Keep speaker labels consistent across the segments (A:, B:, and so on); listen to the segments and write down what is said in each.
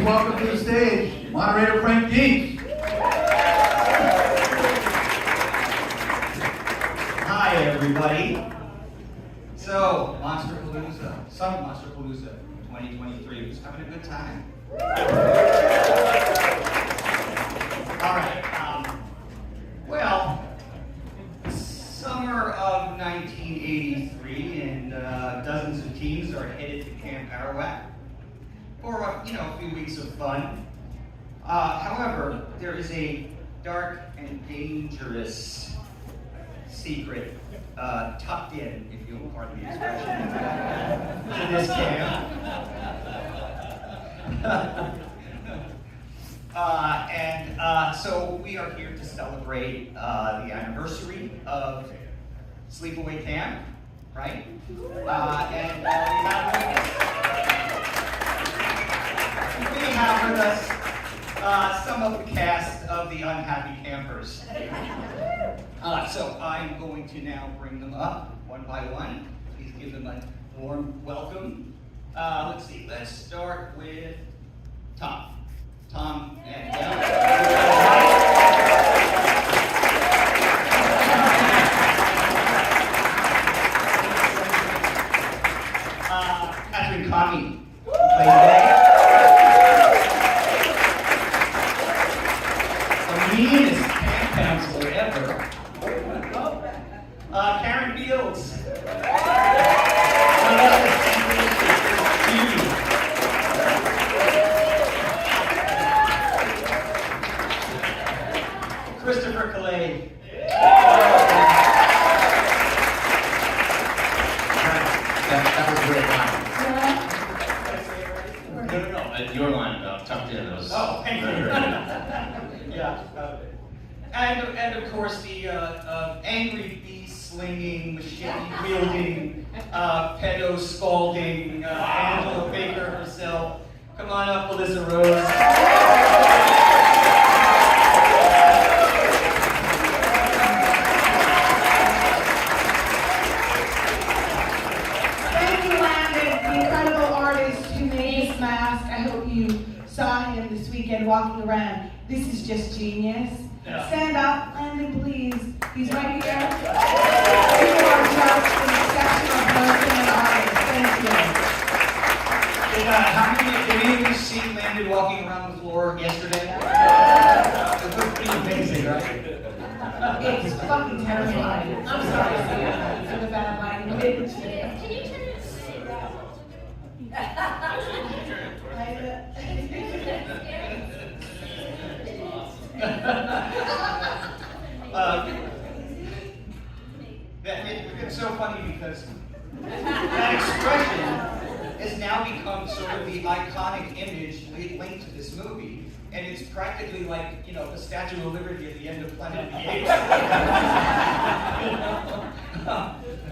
A: Please welcome to the stage, moderator Frank Deeks.
B: Hi, everybody. So, Monsterpalooza, some Monsterpalooza 2023. Who's having a good time? All right. Well, summer of 1983, and dozens of teens are headed to Camp Arawak for a few weeks of fun. However, there is a dark and dangerous secret tucked in, if you'll pardon the expression, to this camp. So we are here to celebrate the anniversary of Sleepaway Camp, right? We have with us some of the cast of the Unhappy Campers. So I'm going to now bring them up one by one. Please give them a warm welcome. Let's see, let's start with Tom. Tom and Catherine Connie. The meanest camp counselor ever. Karen Fields. Christopher Calais.
C: That was a great line.
B: No.
C: Your line tucked in. That was
B: Thank you. Yeah. And of course the angry bee-slinging, machete-wielding, pedo-scalding Angela Baker herself. Come on up, Melissa Rose.
D: This weekend walking around. This is just genius.
B: Yeah.
D: Stand up, Landon, please. He's right here. You are just an exceptional person and artist. Thank you.
B: Did any of you see Landon walking around the floor yesterday? It was pretty amazing, right?
D: It's fucking terrifying. I'm sorry for the bad language.
E: Can you turn it
B: It's so funny because that expression has now become sort of the iconic image linked to this movie, and it's practically like the Statue of Liberty at the end of Planet of the Apes.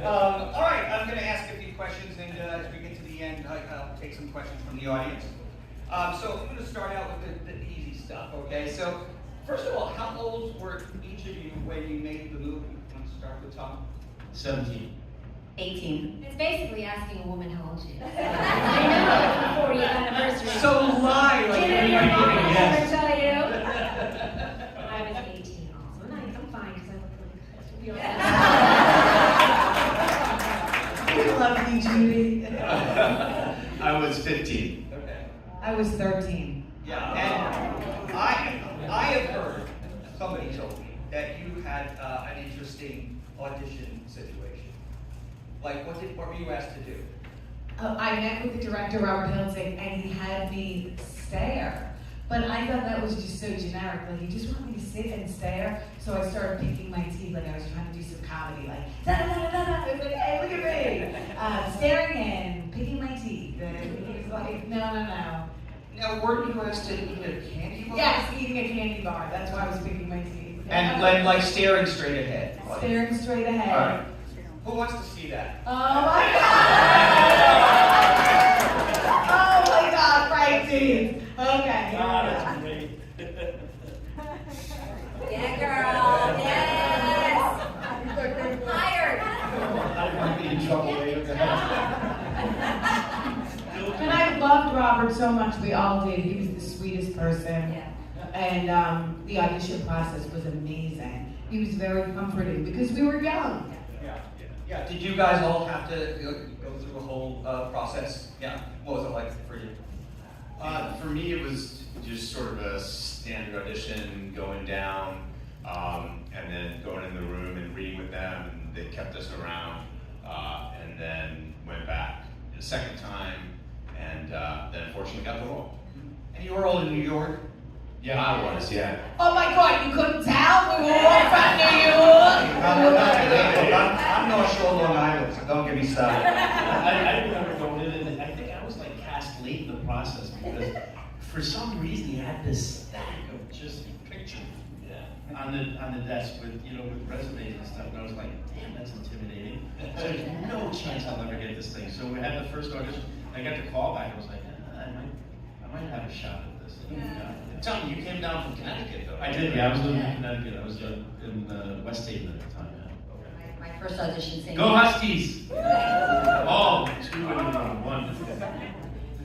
B: All right, I'm going to ask a few questions, and as we get to the end, I'll take some questions from the audience. So I'm going to start out with the easy stuff, okay? So, first of all, how old were each of you when you made the movie? Want to start with Tom?
C: 17.
E: 18. It's basically asking a woman how old she is. I know, 40th anniversary.
B: So lie like
E: Did your mom ever
B: yes.
E: tell you? I was 18 also. And I'm fine because I look really good.
D: We love you, Judy.
C: I was 15.
B: Okay.
D: I was 13.
B: Yeah, and I have heard, somebody told me, that you had an interesting audition situation. Like, what were you asked to do?
D: I met with the director, Robert Hiltzig, and he had me stare. But I thought that was just so generic. Like, he just wanted me to sit and stare. So I started picking my teeth like I was trying to do some comedy. Like, da-da-da-da-da. I was like, hey, look at me. Staring and picking my teeth. And he was like, no.
B: Now, weren't you asked to eat a candy bar?
D: Yes, eating a candy bar. That's why I was picking my teeth.
B: And like staring straight ahead.
D: Staring straight ahead.
B: All right. Who wants to see that?
D: Oh my God, right teeth. Okay.
C: That's great.
E: Yeah, girl. Yes. Hired.
C: I might be in trouble later.
D: And I loved Robert so much. We all did. He was the sweetest person.
E: Yeah.
D: And the audition process was amazing. He was very comforting because we were young.
B: Yeah. Did you guys all have to go through a whole process? Yeah. What was it like for you?
C: For me, it was just sort of a standard audition, going down, and then going in the room and reading with them, and they kept us around, and then went back a second time, and then unfortunately got the role.
B: And you were all in New York?
C: Yeah, I was, yeah.
D: Oh my God, you couldn't tell? We were all from New York.
B: I'm North Shore, Long Island, so don't get me started.
F: I remember going in, and I think I was like cast late in the process because for some reason he had this stack of just pictures on the desk with with resumes and stuff, and I was like, damn, that's intimidating. So there's no chance I'll ever get this thing. So we had the first audition. I got the call back. I was like, I might have a shot at this.
C: Tell me, you came down from Connecticut, though.
F: I did. Yeah, I was living in Connecticut. I was in West Haven at the time.
E: My first audition saying.
F: Go Huskies! Oh, 2 and 1.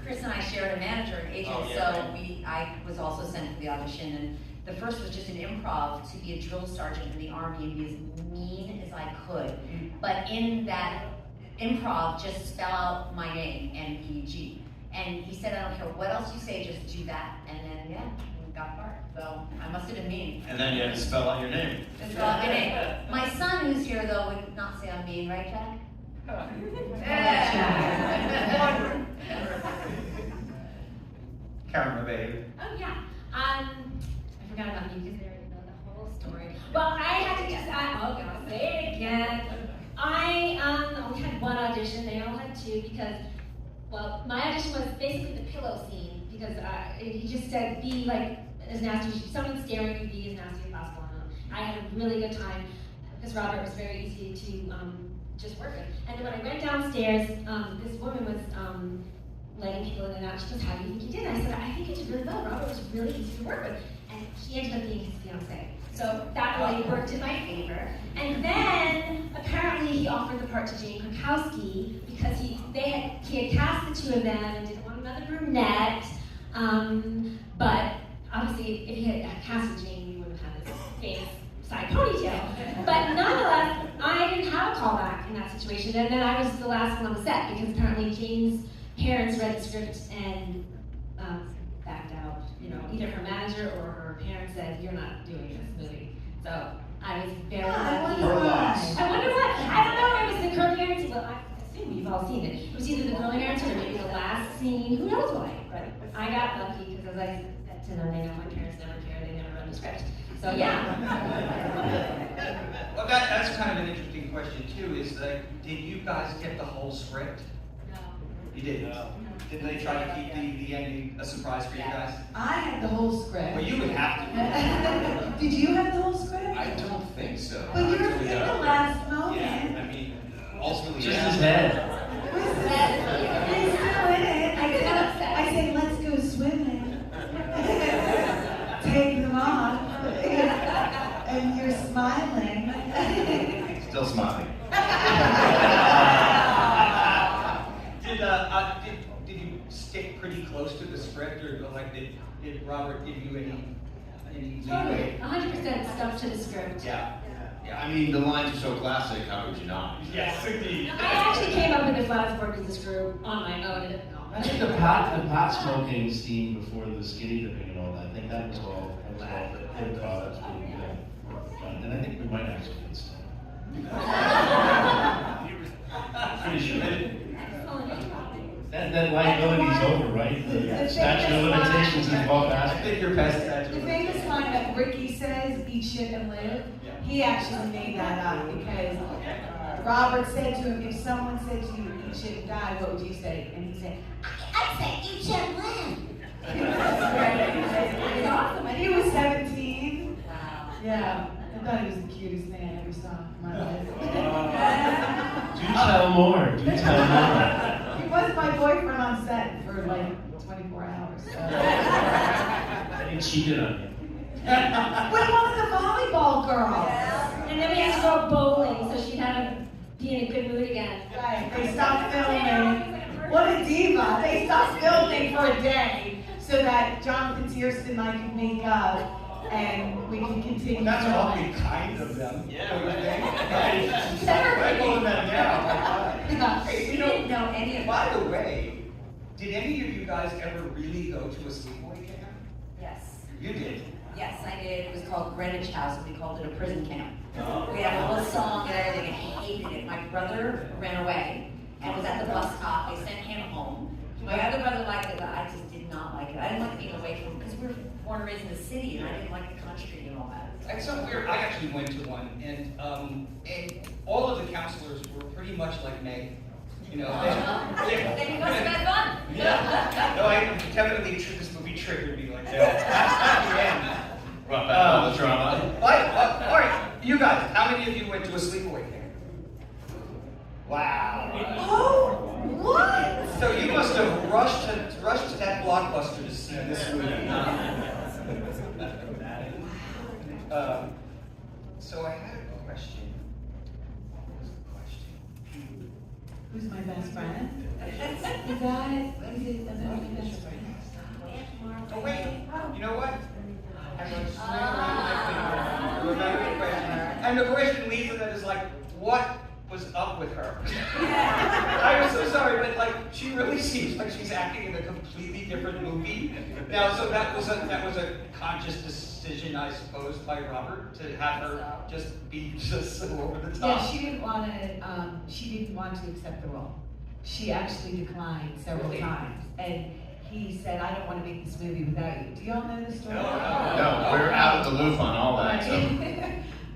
E: Chris and I shared a manager and agent,
C: Oh, yeah,
E: so
C: right.
E: I was also sent to the audition, and the first was just an improv to be a drill sergeant in the Army and be as mean as I could. But in that improv, just spell out my name, M-E-G. And he said, I don't care what else you say, just do that. And then, yeah, we got part. So I must have been mean.
C: And then you had to spell out your name.
E: Just spell out my name. My son, who's here, though, would not say I'm mean, right, Jack?
B: Karen, baby.
E: Oh yeah. I forgot about you because they already know the whole story. Well, I had to just. Oh God, say it again. I only had one audition. They all had two because, well, my audition was basically the pillow scene because he just said be like as nasty as someone staring could be as nasty as possible. And I had a really good time because Robert was very easy to just work with. And then when I went downstairs, this woman was. Letting people in and out. She goes, how do you think you did? I said, I think I did really well. Robert was really easy to work with. And she ended up being his fiance. So that really worked in my favor. And then, apparently, he offered the part to Jane Krakowski because he had cast the two of them and didn't want another brunette. But obviously, if he had casted Jane, we would have had this famous side ponytail. But nonetheless, I didn't have a callback in that situation. And then I was the last one on the set because apparently Jane's parents read the script and backed out. Either her manager or her parents said, you're not doing this movie. So I was very lucky. I wonder why. I don't know if it was the curling iron scene. Well, I assume you've all seen it. It was either the curling iron scene or maybe the last scene. Who knows why? But I got lucky because as I said to them, they know my parents never cared. They never read the script. So yeah.
B: Well, that's kind of an interesting question too. Is like, did you guys get the whole script? You didn't?
F: No.
B: Didn't they try to keep the ending a surprise for you guys?
D: I had the whole script.
B: Well, you would have to.
D: Did you have the whole script?
C: I don't think so.
D: But you're
C: Actually,
D: in the last moment.
C: Yeah, I mean, ultimately,
F: Just
C: yeah.
F: his head.
D: He's still in it. I said, let's go swimming. Take them off. And you're smiling.
C: Still smiling.
B: Did you stick pretty close to the script, or like did Robert give you any leeway?
E: 100% stuck to the script.
B: Yeah.
C: Yeah, I mean, the lines are so classic, how would you not?
F: Yes, indeed.
E: I actually came up with the Flowers for Business Group on my own.
F: I think the pot smoking scene before the skinny dipping and all that, I think that was all improv. That's pretty good. And I think we might actually get some. Pretty sure. That liability's over, right? The statute of limitations is all
B: I
F: past.
B: think you're past that.
D: The famous line that Ricky says, eat shit and live, he actually made that up because Robert said to him, if someone said to you, eat shit and die, what would you say? And he said, I'd say eat shit and live. It's awesome. And he was 17.
E: Wow.
D: Yeah, I thought he was the cutest man I ever saw in my life.
F: Do tell more. Do tell more.
D: He was my boyfriend on set for like 24 hours. So.
F: And he cheated on you.
D: With one of the volleyball girls.
E: And then we had to go bowling, so she'd have to be in a good mood again.
D: Right, they stopped filming. What a diva. They stopped filming for a day so that Jonathan Searson and I can make up and we can continue.
B: That's
D: going.
B: awfully kind of them.
F: Yeah,
B: Right. Pulling that down. Hey,
E: We didn't know any of
B: by
E: that.
B: the way, did any of you guys ever really go to a sleepaway camp?
E: Yes.
B: You did.
E: Yes, I did. It was called Greenwich House, and we called it a prison camp.
B: Oh.
E: We had a little song and everything. I hated it. My brother ran away and was at the bus stop. They sent him home. My other brother liked it, but I just did not like it. I didn't like being away from, because we were born and raised in the city, and I didn't like the country and all that.
B: It's so weird. I actually went to one, and all of the counselors were pretty much like Meg. You know,
E: Then you must have had fun.
B: Yeah. No, I definitely this movie triggered me like that. That's not the end.
C: Brought back all the drama.
B: All right, you guys, how many of you went to a sleepaway camp? Wow.
D: Oh, what?
B: So you must have rushed to that Blockbuster to see this movie. So I had a question. What was the question?
D: Who's my best friend? Is that it? Is it about my best friend?
B: Oh wait, you know what? I'm going to remember the question. And the question leads to that is like, what was up with her? I was so sorry, but like, she really seems like she's acting in a completely different movie. Now, so that was a conscious decision, I suppose, by Robert to have her just be just so over the top.
D: Yeah, she didn't want to accept the role. She actually declined several times, and he said, "I don't want to make this movie without you." Do y'all know this story?
C: No, we're out of the loop on all that. So.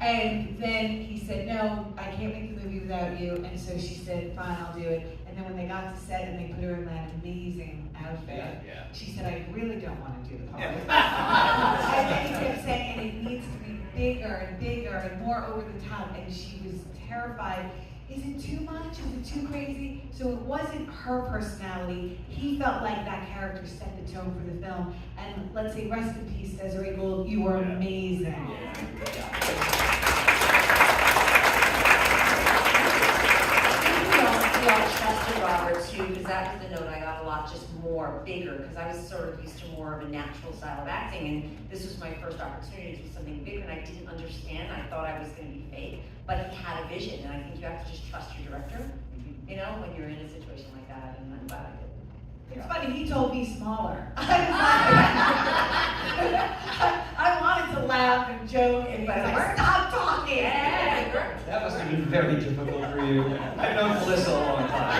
D: And then he said, "No, I can't make the movie without you." And so she said, "Fine, I'll do it." And then when they got to set and they put her in that amazing outfit, she said, "I really don't want to do the part." And then he kept saying, "And it needs to be bigger and bigger and more over the top." And she was terrified. Is it too much? Is it too crazy? So it wasn't her personality. He felt like that character set the tone for the film. And let's say, rest in peace, Desiree Gould. You were amazing.
E: We all trusted Robert too, because that was the note I got a lot, just more, bigger, because I was sort of used to more of a natural style of acting, and this was my first opportunity to do something bigger, and I didn't understand. I thought I was going to be fake, but he had a vision, and I think you have to just trust your director, you know, when you're in a situation like that, and I'm glad I did.
D: It's funny, he told me smaller. I wanted to laugh and joke, and he was like, "Stop talking!"
B: That must have been very difficult for you. I've known Melissa a long time.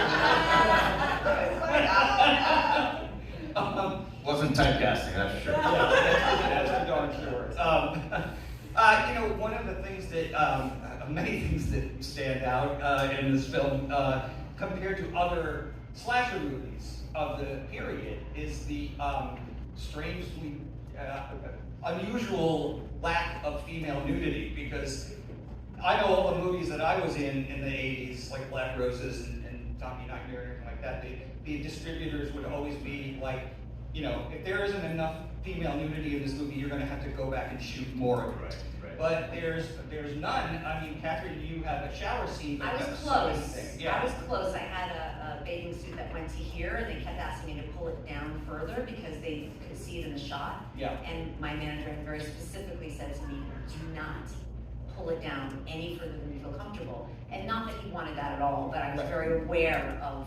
C: Wasn't typecasting, that's for sure.
B: That's for darn sure. You know, one of the things that, many things that stand out in this film compared to other slasher movies of the period is the strangely unusual lack of female nudity, because I know all the movies that I was in the 80s, like Black Roses and Zombie Nightmare and everything like that, the distributors would always be like, you know, if there isn't enough female nudity in this movie, you're going to have to go back and shoot more of it.
C: Right.
B: But there's none. I mean, Catherine, you have a shower scene.
E: I was
B: that
E: close.
B: Yeah.
E: I was close. I had a bathing suit that went to here, and they kept asking me to pull it down further because they could see it in the shot.
B: Yeah.
E: And my manager had very specifically said to me, "Do not pull it down any further than you feel comfortable." And not that he wanted that at all, but I was very aware of,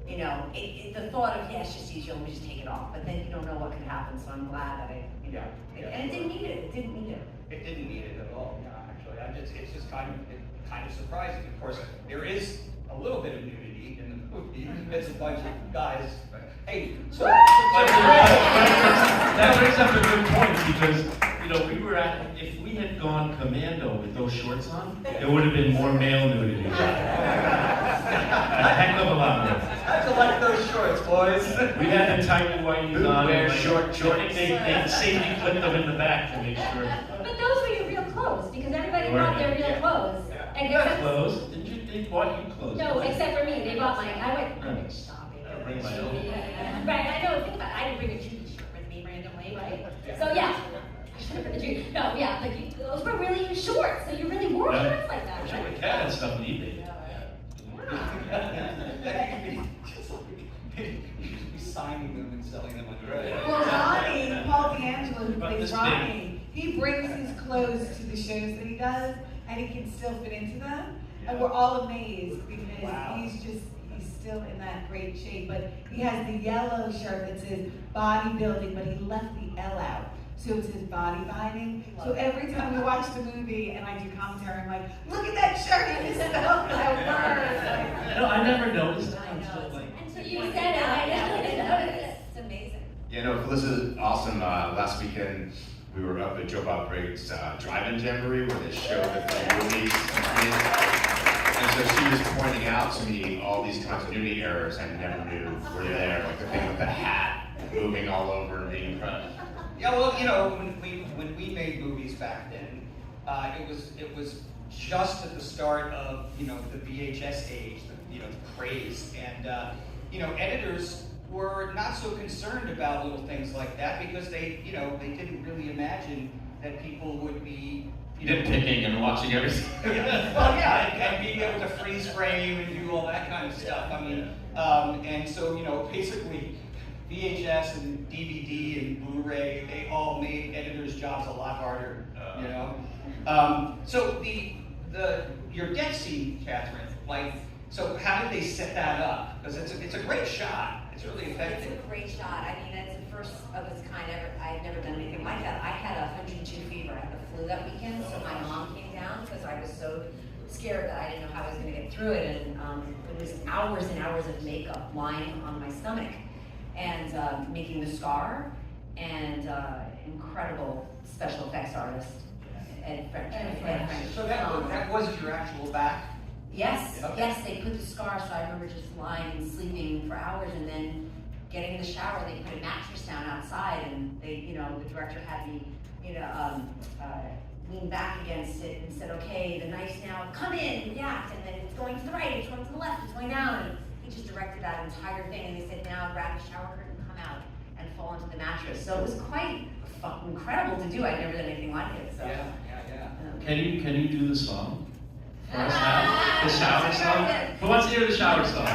E: you know, the thought of, yeah, it's just easier, let me just take it off. But then you don't know what could happen, so I'm glad that and it didn't need it. It didn't need it.
B: It didn't need it at all. Yeah, actually, it's just kind of surprising. Of course, there is a little bit of nudity in the movie. It's a bunch of guys. Hey, so
F: That brings up a good point, because, you know, if we had gone commando with those shorts on, there would have been more male nudity. A heck of a lot more.
B: how'd you like those shorts, boys?
F: We had the tight whitey
C: Who
F: on.
C: wears
F: like,
C: short shorts?
F: They safety clipped them in the back to make sure.
E: But those were your real clothes, because everybody bought their real clothes. And
F: You got
E: except,
F: clothes? They bought you clothes?
E: no, except for me, they bought I went shopping.
F: I bring my own.
E: Yeah, right, I know, think about it, I didn't bring a Judy shirt with me randomly, right? So yeah, I should have been the Judy, no, yeah, like those were really your shorts, so you really wore
F: Yeah.
E: shorts like that,
F: I
E: right?
F: should have had that stuff on eBay.
B: That could be just like you should be signing mining them and selling them on eBay.
D: Well, Ronnie, Paul D'Angelo, who
F: But
D: plays
F: this
D: Ronnie, he brings his clothes to the shows that he does, and he can still fit into them. And we're all amazed because he's still in that great shape. But he has the yellow shirt that says bodybuilding, but he left the L out. So it's his body binding. So every time we watch the movie and I do commentary, I'm like, look at that shirt, he just spelled that word.
F: No, I never noticed that.
E: I
F: I'm still
E: know.
F: like,
E: Until you said it, I noticed. It's amazing.
C: Yeah, no, Felicia's awesome. Last weekend, we were up at Joe Bob Briggs' drive-in jamboree where they showed the movies. And so she was pointing out to me all these continuity errors I never knew were there, like the thing with the hat moving all over and being crushed.
B: Yeah, well, you know, when we made movies back then, it was just at the start of, you know, the VHS age, the craze, and editors were not so concerned about little things like that because they didn't really imagine that people would be
C: Nitpicking and watching everything.
B: and being able to freeze frame and do all that kind of stuff. I mean, and so basically, VHS and DVD and Blu-ray, they all made editors' jobs a lot harder. So your death scene, Catherine, so how did they set that up? Because it's a great shot. It's really effective.
G: It's a great shot. I mean, it's the first of its kind ever. I had never done anything like that. I had 102 fever. I had the flu that weekend, so my mom came down because I was so scared that I didn't know how I was going to get through it. And it was hours and hours of makeup lying on my stomach and making the scar and incredible special effects artist Ed French.
B: So that was your actual back?
G: Yes,
B: Okay.
G: yes, they put the scar, so I remember just lying and sleeping for hours and then getting in the shower. They put a mattress down outside and they, the director had me, lean back against it and said, okay, the knife's now, come in, react, and then it's going to the right, it's going to the left, it's going down. And he just directed that entire thing and they said, now grab the shower curtain, come out, and fall into the mattress. So it was quite incredible to do. I'd never done anything like it. So.
B: Yeah.
F: can you do the song? For us now? The shower song? Who wants to hear the shower song?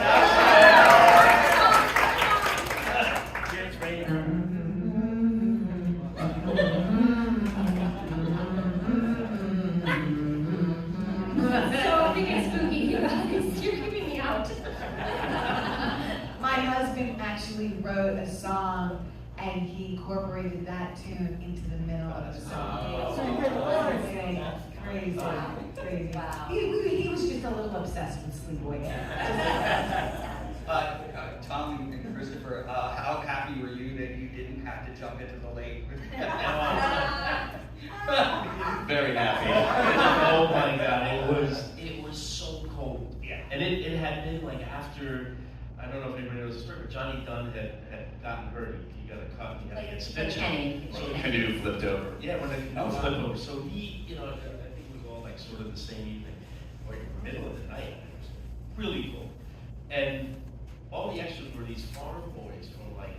F: It's raining.
E: So I think it's spooky, you guys. You're creeping me out.
D: My husband actually wrote a song and he incorporated that tune into the middle of the song. Crazy.
G: Wow.
D: He was just a little obsessed with Sleepaway.
B: Tom and Christopher, how happy were you that you didn't have to jump into the lake?
C: Very happy.
F: Oh my God, it was so cold.
B: Yeah.
F: And it had been like after, I don't know if anybody knows the story, but Johnny Dunn had gotten hurt. He got a cut, he had to get stitches.
C: So the canoe flipped over.
F: Yeah, when the canoe flipped over. So he, I think it was all like sort of the same evening, or middle of the night. It was really cool. And all the extras were these farm boys from like,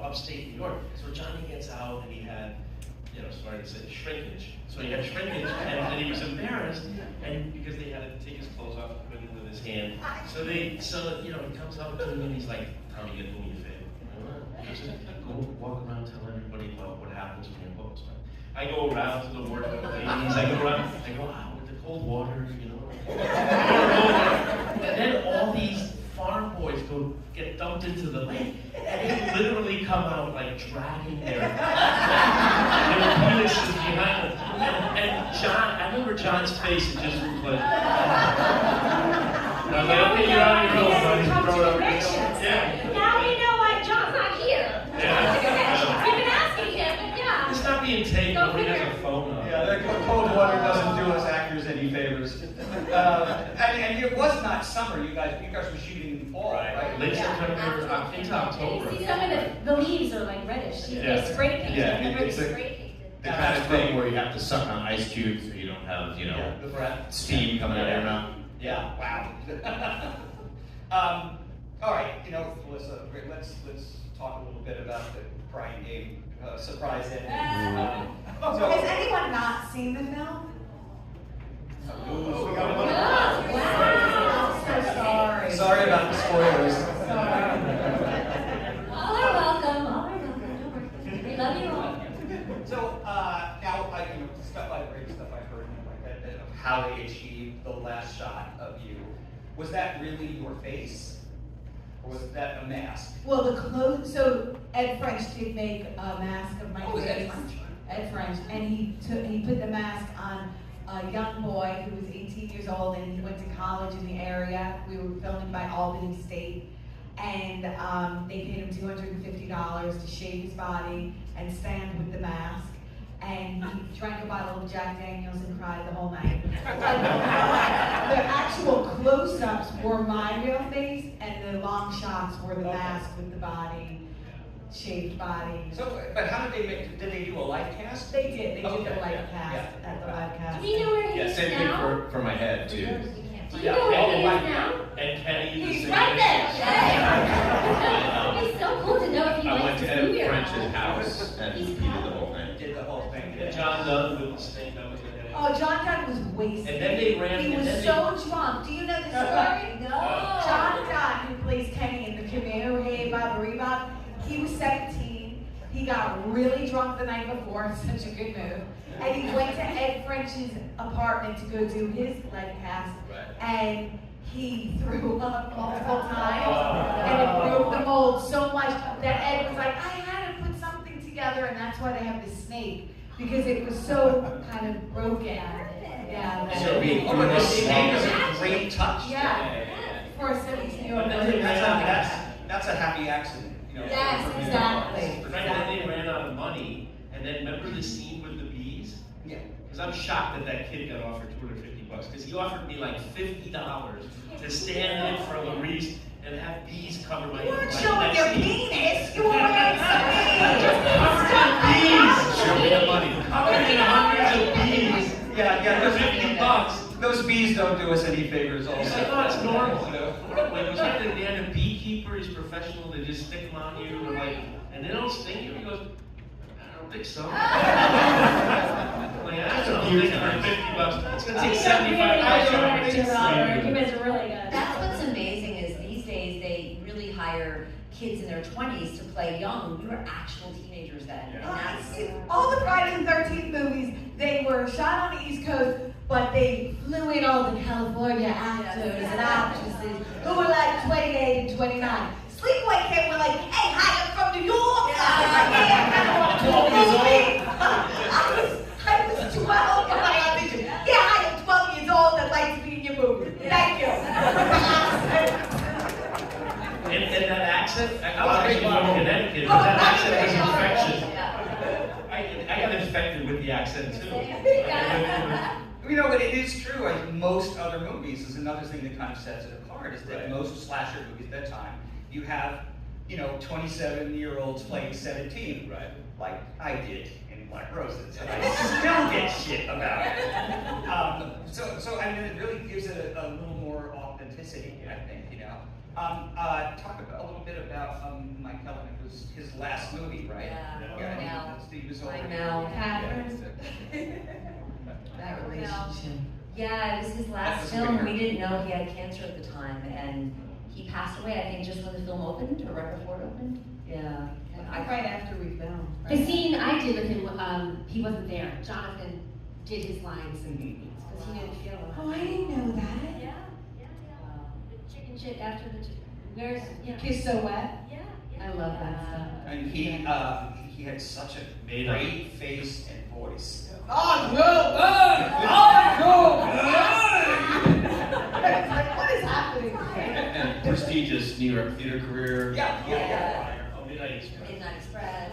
F: upstate New York. So Johnny gets out and he had, sorry to say, shrinkage. So he had shrinkage and he was embarrassed and because they had to take his clothes off and put it with his hand. So he comes up to me and he's like, Tommy, you do me a favor. He said, go walk around, tell everybody about what happens when you're hooked. I go around to the wardrobe ladies, I go out with the cold water, And then all these farm boys get dumped into the lake, and they literally come out like dragging their penises behind them. And John, I remember John's face, it just was like, I was like, okay, you're on your own, buddy. Throw it over. Yeah.
E: Now we know why John's not here.
F: Yeah.
E: We've been asking him, but yeah.
F: It's not being taken,
E: Go
F: nobody has
E: figure.
F: a phone on.
B: Yeah, that cold water doesn't do us actors any favors. And it was not summer. You guys were shooting in the fall, right?
F: Late September into October.
E: You see, some of the leaves are like reddish.
F: Yeah.
E: They spray painted.
C: Yeah,
E: Remember
C: it's
E: they
C: a-
E: spray painted.
C: The kind of thing where you have to suck on ice cubes so you don't have,
B: The breath.
C: steam coming out of your mouth.
B: Yeah. Wow. All right. Melissa, let's talk a little bit about the crying game surprise ending.
D: Has anyone not seen the film?
B: We got one.
D: So sorry.
B: Sorry about the spoilers.
D: Sorry.
E: All are welcome.
B: how they achieved the last shot of you. Was that really your face? Or was that a mask?
D: Well, the clothes, so Ed French did make a mask of my
B: Oh, it was
D: face.
B: Ed French?
D: Ed French, and he put the mask on a young boy who was 18 years old, and he went to college in the area. We were filming by Albany State, and they paid him $250 to shave his body and stand with the mask. And he drank a bottle of Jack Daniels and cried the whole night. The actual close-ups were my real face, and the long shots were the mask with the body, shaved body.
B: So, but how did they do a live cast?
D: They did the
B: Okay,
D: live
B: yeah,
D: cast
B: yeah.
D: at the live cast.
E: Do we know where he
C: Yeah,
E: is
C: same thing
E: now?
C: for my head too.
E: Do you know where he is now?
F: And Kenny, the
E: He's
F: same
E: right there.
F: thing.
E: It'd be so cool to know if he
C: I went
E: likes
C: to
E: this
C: Ed
E: movie or
C: French's
E: not.
C: house and he did the whole thing.
B: Did the whole thing.
F: And John Dunn with the snake that was in it.
D: Oh, John Dunn was wasted.
F: And then they ran.
D: He
F: and
D: was
F: then
D: so drunk. Do you know the story?
G: No.
D: John Dunn, who plays Kenny in the Canoe, Hey Bob, Bebop, he was 17. He got really drunk the night before, such a good move. And he went to Ed French's apartment to go do his leg cast. And he threw up multiple times. And it broke the mold so much that Ed was like, I had to put something together, and that's why they have the snake. Because it was so kind of broken. Yeah.
C: So
D: that-
C: being
B: Oh, but the snake is
E: Yeah.
B: a great touch.
D: Yeah. For a 17-year-old.
B: That's a happy accident. You know,
D: Yes,
B: for me.
D: exactly.
F: Right, then they ran out of money, and then remember the scene with the bees?
B: Yeah.
F: Because I'm shocked that that kid got offered $250, because he offered me like $50 to stand in for Larice and have bees cover my
D: You weren't
F: my
D: showing your
F: scene.
D: penis. You were wearing
F: Bees!
C: Show me the money.
F: Covered in hundreds of bees.
B: Yeah,
F: For $50.
B: Those bees don't do us any favors
F: He's
B: also.
F: like, oh, it's normal. Like, was that the beekeeper? He's professional. They just stick them on you, and they don't sting you. He goes, I don't think so. Like, I don't think for $50. It's gonna take
E: He's a
F: 75
E: really good
F: hours.
E: actor, He was really good.
G: That's what's amazing is these days they really hire kids in their 20s to play young. We were actual teenagers then. And that's,
D: all the Friday the 13th movies, they were shot on the East Coast, but they flew in all the California actors and actresses who were like 28 and 29. Sleepaway Camp were like, hey, hi, I'm from New York. I was 12 when I auditioned. Yeah, hi, I'm 12 years old and like to be in your movie. Thank you.
F: And that accent, I was actually from Connecticut, but that accent was infectious. I got infected with the accent too.
B: You know, but it is true. Like most other movies, is another thing that kind of sets it apart. Is that
F: Right.
B: most slasher movies at that time, you have, 27-year-olds playing 17,
F: Right.
B: like I did in Black Roses, and I still get shit about it. So I mean, it really gives it a little more authenticity, I think. Talk a little bit about Mike Helen. It was his last movie, right?
G: Yeah.
B: He was
G: I
B: over.
G: know.
D: Catherine. That relationship.
G: Yeah, it was his
B: That
G: last
B: was
G: film.
B: weird.
G: We didn't know he had cancer at the time, and he passed away, I think, just when the film opened, or right before it opened. Yeah.
D: Right after we filmed.
E: The scene I did with him, he wasn't there. Jonathan did his lines and things because he didn't feel it.
D: Oh, I didn't know that.
E: Yeah. The chicken shit after the chicken. Where's,
D: Kiss So Wet.
E: Yeah.
D: I love that stuff.
B: And he had such a
F: Made up.
B: great face and voice.
D: Oh, no! It's like, what is happening?
C: And prestigious New York theater career.
B: Yeah.
F: Oh, Midnight Express.
G: Midnight Express.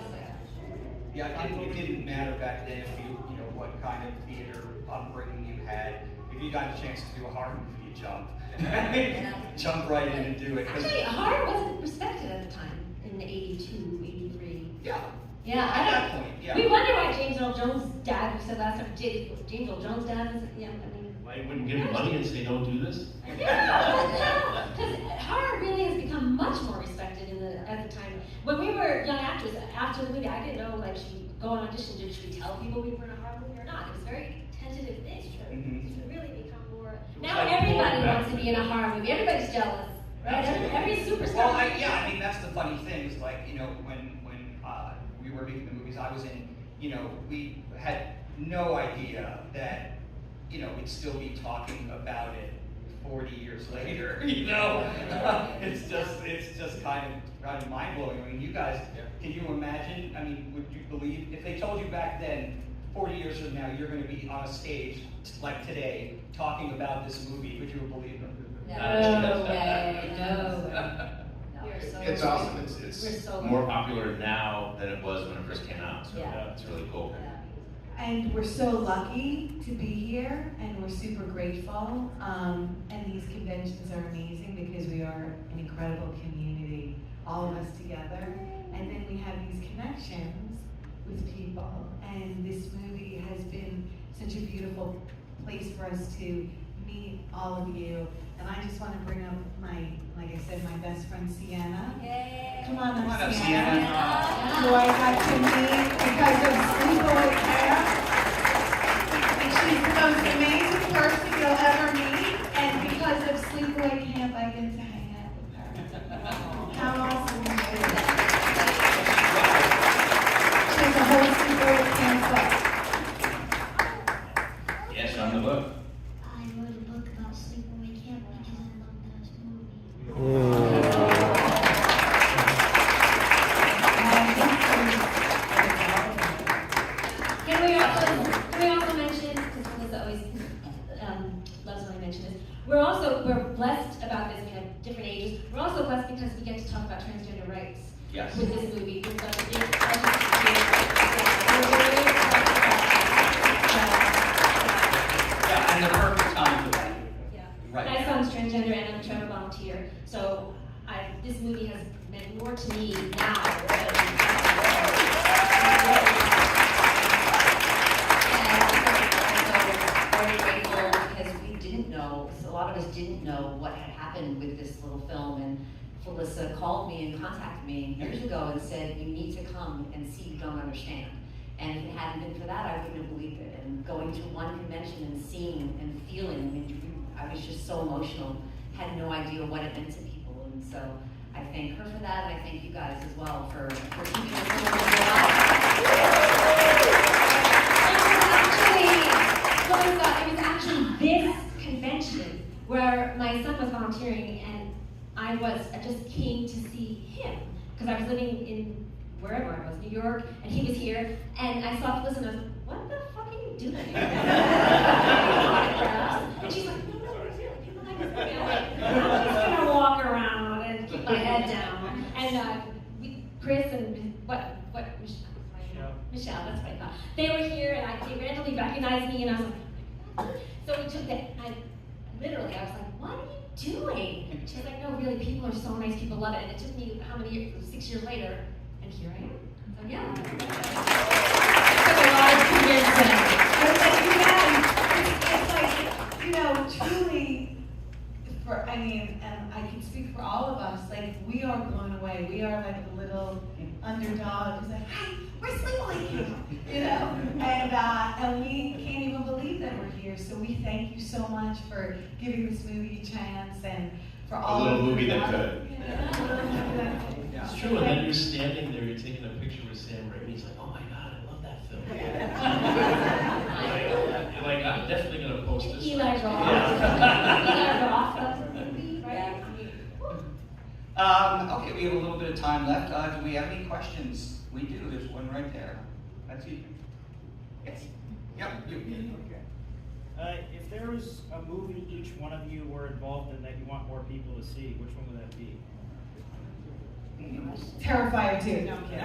B: Yeah, it didn't matter back then if you know what kind of theater upbringing you had. If you got a chance to do a horror movie, you jump. Jump right in and do it. 'Cause-
E: Actually, horror wasn't respected at the time in 82, 83.
B: Yeah.
E: Yeah,
B: At
E: I
B: that
E: don't.
B: point, yeah.
E: We wonder why James Earl Jones' dad, who said last time, James Earl Jones' dad, I mean.
F: Why you wouldn't give him money and say, don't do this?
E: Because horror really has become much more respected at the time. When we were young actors, after the movie, I didn't know, like, should we go on audition, should we tell people we were in a horror movie or not? It was a very tentative thing.
B: Mhm.
E: It should really become more.
F: It was
E: Now
F: like
E: everybody
F: more
E: wants to be in a horror movie. Everybody's jealous, right? Every superstar.
B: Well, I mean, that's the funny thing is like, when we were making the movies I was in, we had no idea that, we'd still be talking about it 40 years later, it's just kind of mind-blowing. I mean, you guys, can you imagine, I mean, would you believe, if they told you back then, 40 years from now, you're gonna be on a stage, like today, talking about this movie, would you have believed them?
G: No way, no way.
C: It's awesome.
E: We're
C: It's
E: so
C: more
E: lucky.
C: popular now than it was when it first came out. So
G: Yeah.
C: it's really cool.
D: And we're so lucky to be here, and we're super grateful. And these conventions are amazing because we are an incredible community, all of us together. And then we have these connections with people. And this movie has been such a beautiful place for us to meet all of you. And I just want to bring up like I said, my best friend Sienna.
G: Yay.
D: Come on up,
B: Sienna.
D: Sienna. Who I got to meet because of Sleepaway Camp. And she's the most amazing person you'll ever meet. And because of Sleepaway Camp, I get to hang out with her. How awesome is that? She has a whole Sleepaway Camp book.
C: Yes, on the book.
H: I wrote a book about sleepaway camp because I love that movie.
E: Can we also mention, because Melissa always loves when I mention this, we're blessed about this. We have different ages. We're also blessed because we get to talk about transgender rights
B: Yes.
E: with this movie. We've done a big we're very excited
B: Yeah, and the perfect time for that.
E: yeah.
B: Right.
E: My son's transgender and I'm a travel volunteer, so this movie has meant more to me now
G: Very grateful because we didn't know, a lot of us didn't know what had happened with this little film, and Felissa called me and contacted me years ago and said, you need to come and see You Don't Understand. And if it hadn't been for that, I wouldn't have believed it. And going to one convention and seeing and feeling, I mean, I was just so emotional, had no idea what it meant to people. And so I thank her for that, and I thank you guys as well for keeping us
E: It was actually this convention where my son was volunteering and I just came to see him because I was living in wherever I was, New York, and he was here, and I saw Felicity and I was like, what the fuck are you doing? And she's like, no, I'm just gonna walk around and keep my head down. And Chris and Michelle, that's what I thought. They were here and they randomly recognized me and I was like, what? So we took that, I was like, what are you doing? And she's like, no, really, people are so nice, people love it. And it took me, how many years, 6 years later, and here I am. So yeah. It took a lot of convincing.
D: I was like, truly, and I can speak for all of us, like, we are blown away. We are like a little underdog who's like, hey, we're Sleepaway Camp, and we can't even believe that we're here. So we thank you so much for giving this movie a chance and for all
C: A little
D: of
C: movie
D: the
C: that
D: love.
C: could.
D: Yeah.
F: It's true, and then you're standing there, you're taking a picture with Sam Raimi, he's like, oh my God, I love that film. You're like, I'm definitely gonna post this.
E: Eli Roth.
F: Yeah.
E: Eli Roth loves the movie, right?
B: Okay, we have a little bit of time left. Do we have any questions? We do. There's one right there. That's you. Yes. Yep. You.
I: If there was a movie each one of you were involved in that you want more people to see, which one would that be?
D: Terrifier 2. No, I'm kidding.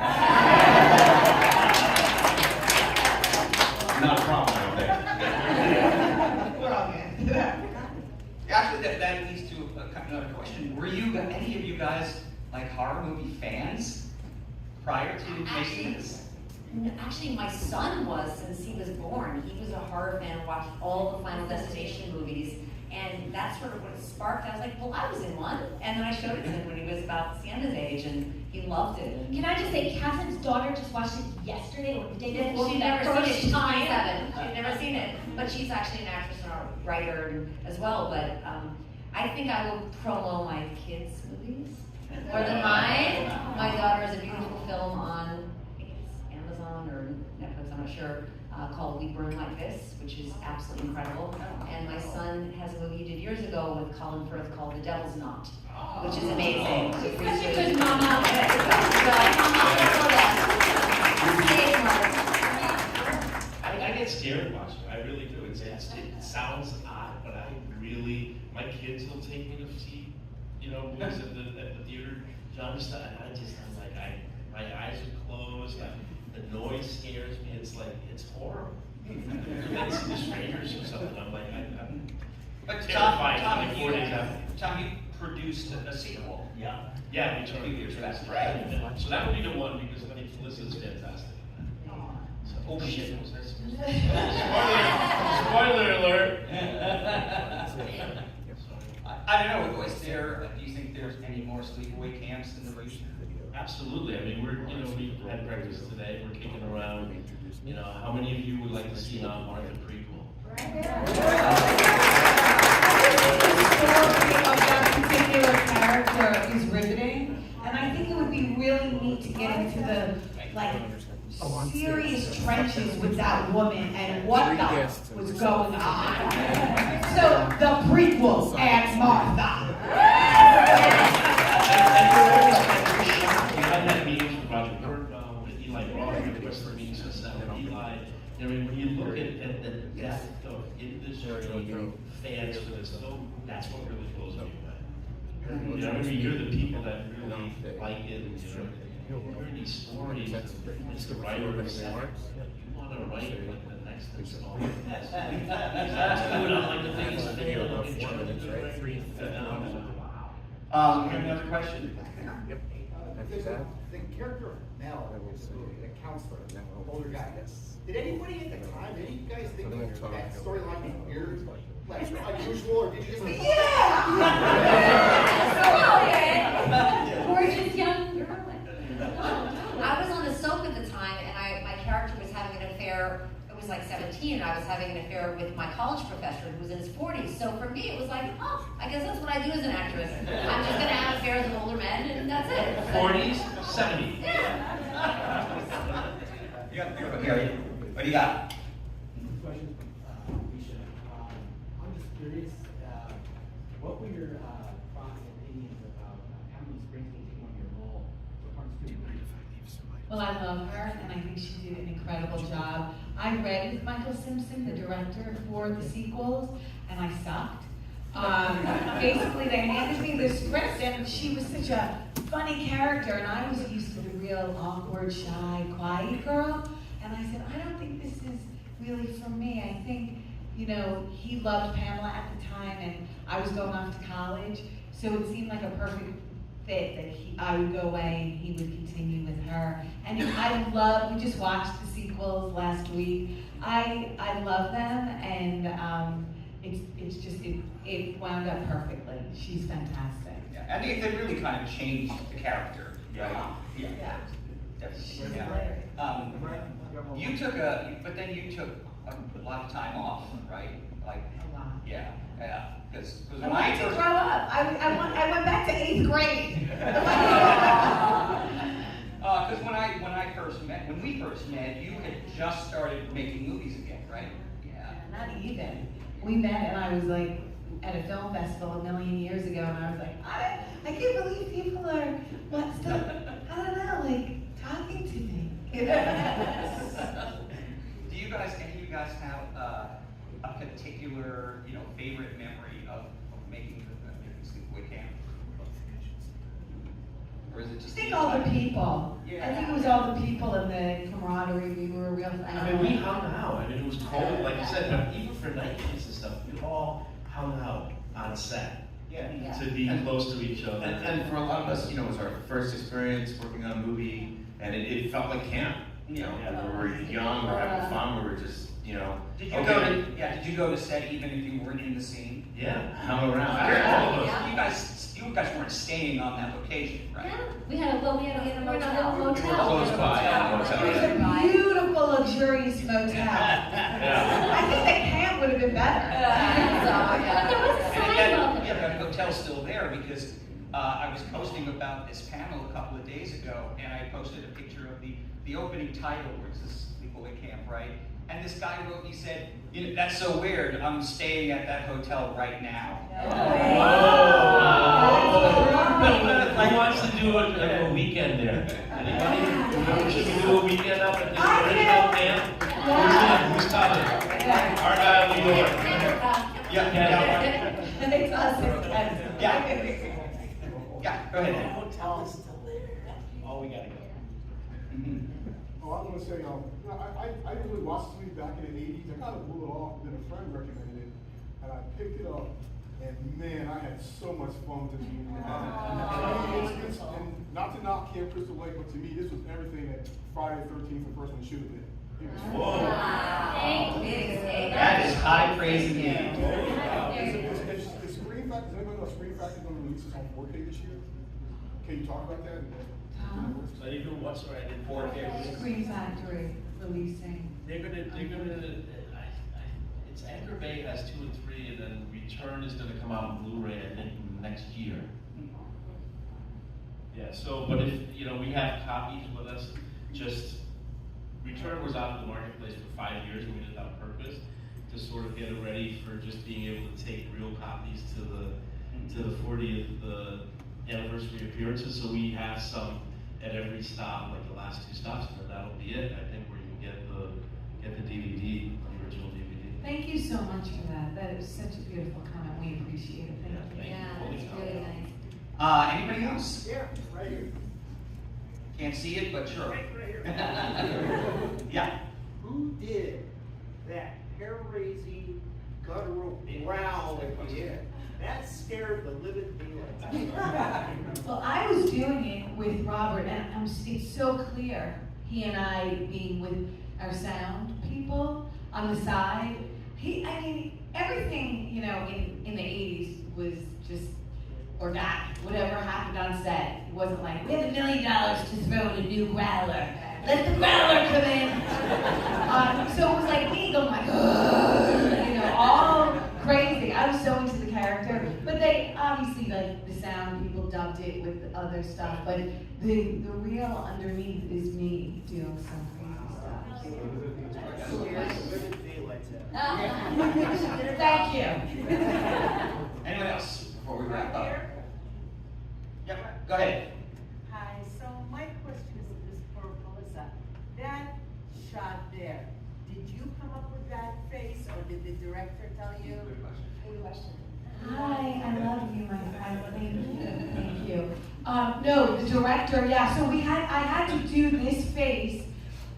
C: Not a problem, I don't think.
D: We're all good.
B: Actually, that leads to another question. Were any of you guys like horror movie fans prior to making this?
G: Actually, my son was since he was born. He was a horror fan, watched all the Final Destination movies, and that's sort of what sparked. I was like, well, I was in one, and then I showed it to him when he was about Sienna's age, and he loved it. And
E: Can I just say, Catherine's daughter just watched it yesterday or the day before.
G: she'd never seen it. She's
E: time.
G: 27. She'd never seen it, but she's actually an actress and a writer as well. But I think I will promo my kids' movies more than mine. My daughter has a beautiful film on, I think it's Amazon or Netflix, I'm not sure, called We Burn Like This, which is absolutely incredible. And my son has a movie he did years ago with Colin Firth called The Devil's Knot, which is amazing.
E: She's such a good mama.
F: I get scared watching it. I really do. It sounds odd, but my kids will take me to see, movies at the theater, genre stuff, and I'm like, my eyes are closed. The noise scares me. It's horrible. I see The Strangers or something. I'm like,
B: But
F: terrified
B: Tom,
F: for like 4 days after.
B: Tom, you produced a sequel.
F: Yeah, we totally do. Right. So that would be the one because I think Felicia's fantastic. So, oh shit. Spoiler alert.
B: I don't know, do you think there's any more sleepaway camps in the region?
F: Absolutely. I mean, we had breakfast today. We're kicking around. How many of you would like to see Mount Martha prequel?
D: The story of that particular character is riveting, and I think it would be really neat to get into the serious trenches with that woman and what was going on. So the prequel and Martha.
F: We had that meetings with Roger Kurtwell, with Eli Roth, and the rest of the meetings with Seth and Eli. When you look at the depth of industry fans for this film, that's what really blows me away. When you hear the people that really like it, and hearing these stories, it's the writer who said, you want to write like the next installment. Yes. That's good. I like the things that they look at each other.
B: We have another question.
J: The character of Mel, the counselor, the older guy, did anybody at the time, did you guys think that storyline was weird, unusual, or did you just think,
E: Gorgeous young girl.
G: I was on a soap at the time, and my character was having an affair. It was like 17, and I was having an affair with my college professor who was in his 40s. So for me, it was like, I guess that's what I do as an actress. I'm just going to have affairs with older men, and that's it.
F: 40s, 70s.
B: You got to think about it. What do you got?
K: Question from Alicia. I'm just curious, what were your thoughts and opinions about Emily Springsteen taking on your role? What parts do you agree?
D: Well, I love her, and I think she did an incredible job. I read with Michael Simpson, the director for the sequels, and I sucked. Basically, they handed me the script, and she was such a funny character, and I was used to the real awkward, shy, quiet girl. And I said, I don't think this is really for me. I think, he loved Pamela at the time, and I was going off to college, so it seemed like a perfect fit that I would go away and he would continue with her. And we just watched the sequels last week. I love them, and it wound up perfectly. She's fantastic.
B: Yeah, I think they really kind of changed the character. Right? Yeah. Definitely. Yeah. You took you took a lot of time off, right? Like
D: A lot.
B: Yeah. Because
D: I wanted to grow up. I went back to 8th grade.
B: Because when we first met, you had just started making movies again, right? Yeah.
D: Not even. We met, and I was like at a film festival a million years ago, and I was like, I can't believe people are talking to me.
B: Do you guys, any of you guys have a particular, favorite memory of making Sleepaway Camp? Or is it just?
D: I think all the people.
B: Yeah.
D: I think it was all the people and the camaraderie. We were a real family.
F: We hung out. It was cold, like I said, even for night games and stuff, we all hung out on set.
B: Yeah.
F: To be close to each other.
C: And for a lot of us, it was our first experience working on a movie, and it felt like camp. We were young, we were having fun, we were just,
B: Did you go to set even if you weren't in the scene?
F: Yeah.
C: hung around.
F: All of us.
B: You guys weren't staying on that location, right?
E: Yeah, we had a motel.
C: We were close by at a motel.
D: It was a beautiful, luxurious motel. I think the camp would have been better.
E: But there was a sidewalk.
B: The hotel's still there because I was posting about this panel a couple of days ago, and I posted a picture of the opening title, where it says sleepaway camp, right? And this guy wrote me, said, you know, that's so weird, I'm staying at that hotel right now.
F: Who wants to do a weekend there? Anybody? Should we do a weekend up at the original camp? Who's coming? Our guy in New York.
B: Yeah.
D: It's us,
B: Yeah, go ahead.
F: Hotel is still there. Oh, we gotta go.
J: Oh, I was gonna say, you know, I didn't really watch this movie back in the 80s. I kind of blew it off, then a friend recommended it, and I picked it up, and man, I had so much fun with this movie. And not to knock Camp Crystal Lake, but to me, this was everything that Friday the 13th, the first one, should have been. It was fun.
B: That is high praise indeed.
J: Is Scream Factor, does anybody know if Scream Factor is going to release this on 4K this year? Can you talk about that?
F: So they do what, sorry, I did 4K.
D: Screen Factory releasing.
F: They're gonna, it's Anchor Bay has 2 and 3, and then Return is gonna come out on Blu-ray, I think, next year. Yeah, so, but if, you know, we have copies with us, just, Return was out in the marketplace for 5 years, and we did it on purpose, to sort of get it ready for just being able to take real copies to the 40th anniversary appearances, so we have some at every stop, like the last 2 stops, and that'll be it, I think, where you can get the DVD, the original DVD.
D: Thank you so much for that. That is such a beautiful comment. We appreciate it. Thank you.
E: Yeah, it's really nice.
B: Anybody else?
J: Yeah, right here.
B: Can't see it, but sure.
J: Right here.
B: Yeah.
L: Who did that hair-raising, guttural growl at the end? That scared the living daylights out of me.
D: Well, I was doing it with Robert, and it's so clear, he and I being with our sound people on the side. I mean, everything, you know, in the 80s was just organic. Whatever happened on set, it wasn't like, we have $1 million to throw in a new growler. Let the growler come in. So it was like me going like, you know, all crazy. I was so into the character, but they obviously, like, the sound people dubbed it with other stuff, but the real underneath is me doing some crazy stuff. Thank you.
B: Anyone else before we wrap up? Yep, go ahead.
M: Hi, so my question is for Melissa. That shot there, did you come up with that face, or did the director tell you? Good question.
D: Hi, I love you, thank you. No, the director, yeah, so I had to do this face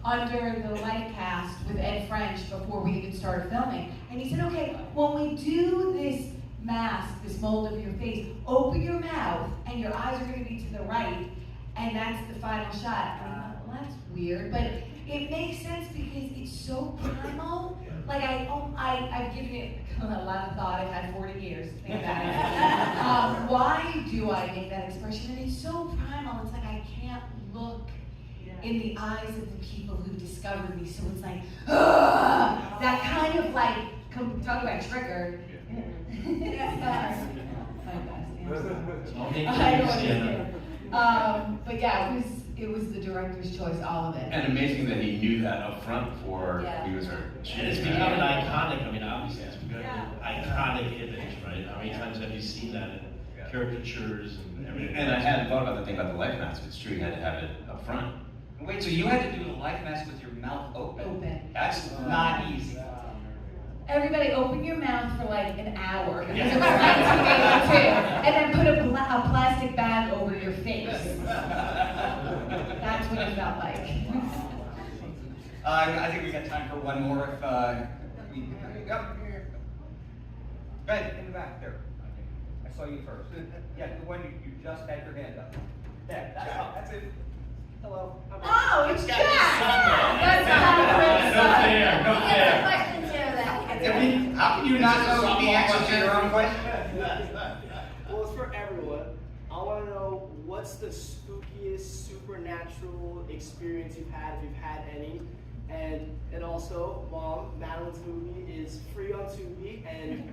D: under the light cast with Ed French before we even started filming. And he said, okay, when we do this mask, this mold of your face, open your mouth and your eyes are gonna be to the right, and that's the final shot. And I thought, well, that's weird, but it makes sense because it's so primal. Like I've given it a lot of thought. I've had 40 years to think about it. Why do I make that expression? And it's so primal. It's like I can't look in the eyes of the people who discovered me. So it's like, that kind of like, talk about triggered. But yeah, it was the director's choice, all of it.
C: And amazing that he knew that up front before he was our.
F: And it's become an iconic, I mean, obviously it's become an iconic image, right? How many times have you seen that in caricatures and everything?
C: And I hadn't thought about the thing about the life mask. It's true, you had to have it up front.
B: Wait, so you had to do the life mask with your mouth open?
D: Open.
B: That's not easy.
D: Everybody open your mouth for like an hour, because it was 1982, and then put a plastic bag over your face. That's what it felt like.
B: I think we got time for one more if we, yep. Go ahead, in the back there. I saw you first. Yeah, the one you just had your hand up. There, that's it. Hello.
D: Oh, it's Jack! That's
C: No fair.
B: How can you not know the answer to your own question?
L: Well, it's for everyone. I want to know what's the spookiest supernatural experience you've had, if you've had any. And also, Mom, Madeline's movie is free on Tubi and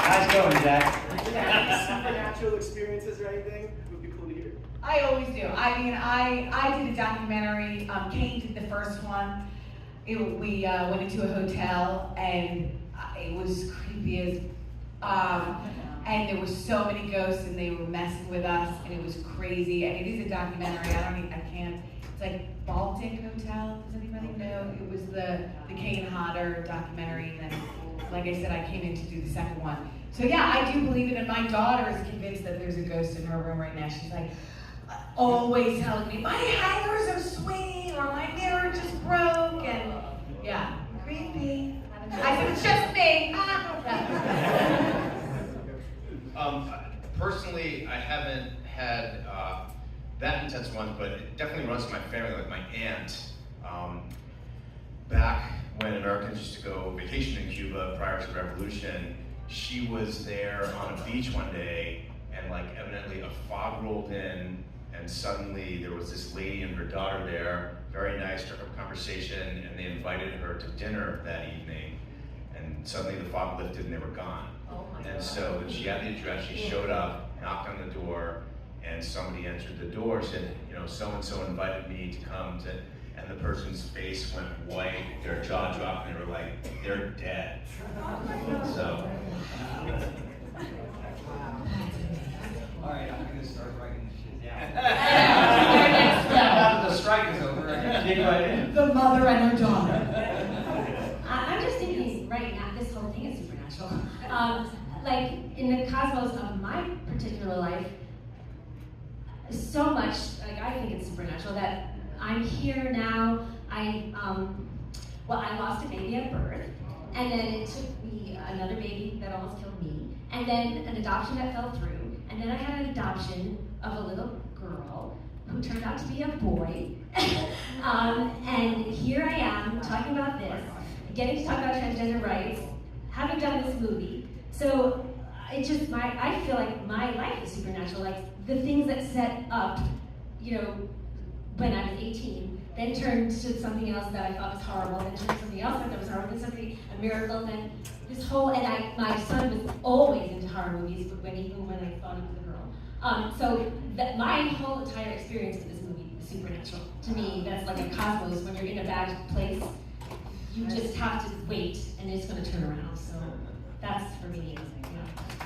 B: Nice going, Jack.
L: supernatural experiences or anything? It would be cool to hear.
D: I always do. I mean, I did a documentary. Kane did the first one. We went into a hotel and it was creepy as, and there were so many ghosts and they were messing with us and it was crazy. And it is a documentary. I can't. It's like Baltic Hotel. Does anybody know? It was the Kane Hodder documentary. And then, like I said, I came in to do the second one. So yeah, I do believe it. And my daughter is convinced that there's a ghost in her room right now. She's like, always telling me, my hangers are swinging or my mirror just broke. And yeah, creepy. I said, it's just me.
C: Personally, I haven't had that intense ones, but it definitely runs in my family. Like my aunt, back when Americans used to go vacation in Cuba prior to the revolution, she was there on a beach one day, and like evidently a fog rolled in, and suddenly there was this lady and her daughter there, very nice, struck up a conversation, and they invited her to dinner that evening. And suddenly the fog lifted and they were gone.
G: Oh my
C: And
G: God.
C: so when she had the address, she showed up, knocked on the door, and somebody answered the door, said, you know, so-and-so invited me to come to, and the person's face went white, their jaw dropped, and they were like, they're dead. So.
B: All right, I'm gonna start writing this shit down.
D: Now
B: Now that the strike is over, I can dig right in.
D: the mother and her daughter.
E: I'm just thinking right now, this whole thing is supernatural. Like in the cosmos of my particular life, so much, like I think it's supernatural that I'm here now. I lost a baby at birth, and then it took me another baby that almost killed me, and then an adoption that fell through, and then I had an adoption of a little girl who turned out to be a boy. And here I am talking about this, getting to talk about transgender rights, having done this movie. So I feel like my life is supernatural. Like the things that set up, you know, when I was 18, then turned to something else that I thought was horrible, then turned to something else that was horrible, then something, a miracle, then this whole, my son was always into horror movies, but even when I thought he was a girl. So that my whole entire experience with this movie is supernatural. To me, that's like a cosmos. When you're in a bad place, you just have to wait, and it's going to turn around. So that's for me. Yeah.